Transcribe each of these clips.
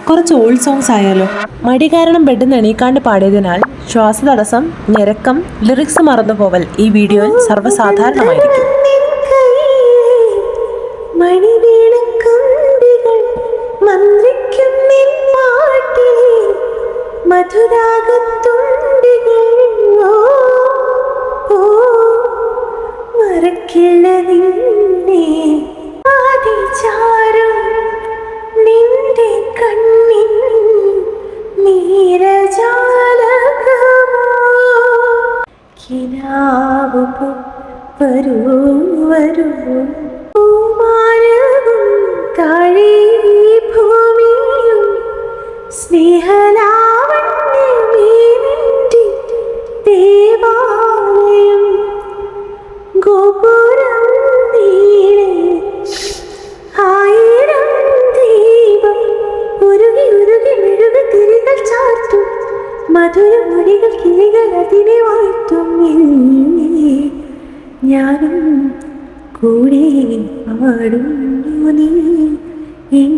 കുറച്ച് old songs ആയാലോ? മടി കാരണം ബെഡിൽ എണീക്കാണ്ട് പാടിയതിനാൽ ശ്വാസതടസ്സം, ഞരക്കം, ലിറിക്സ് മറന്നുപോവൽ ഈ വീഡിയോയിൽ സർവ്വസാധാരണമായിരിക്കും. നിന്റെ കണ്ണിൽ നീരജാലകമോ കിനാവ് വരൂ വരൂ പൂമാരവും താഴെ ഭൂമിയും സ്നേഹലാവണ്യമേ നിന്റെ ദേവാലയം ഗോപുരം നീളെ ആയിരം ദീപം ഉരുകി ഉരുകി മെഴുക തിരികൾ ചാർത്തും മധുരമൊഴികൾ കിളികൾ അതിനെ വാഴ്ത്തും. ഞാനും കൂടെ പാടുന്നു നീ എൻ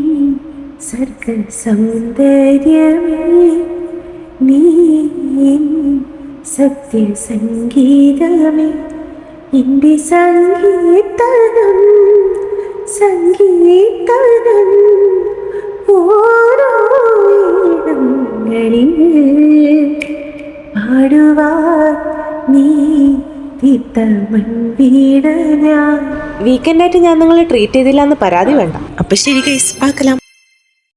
സർഗ സൗന്ദര്യമേ, നീ എൻ സത്യ സംഗീതമേ, എൻ്റെ സംഗീതനം സംഗീതനം ഓരോ ഇടങ്ങളിൽ പാടുവാൻ നീ തീർത്ത മൺവീട ഞാൻ. വീക്കെൻഡായിട്ട് ഞാൻ നിങ്ങളെ ട്രീറ്റ് ചെയ്തില്ല എന്ന് പരാതി വേണ്ട. അപ്പൊ ശരി ഗൈസ്, പാക്കലാം.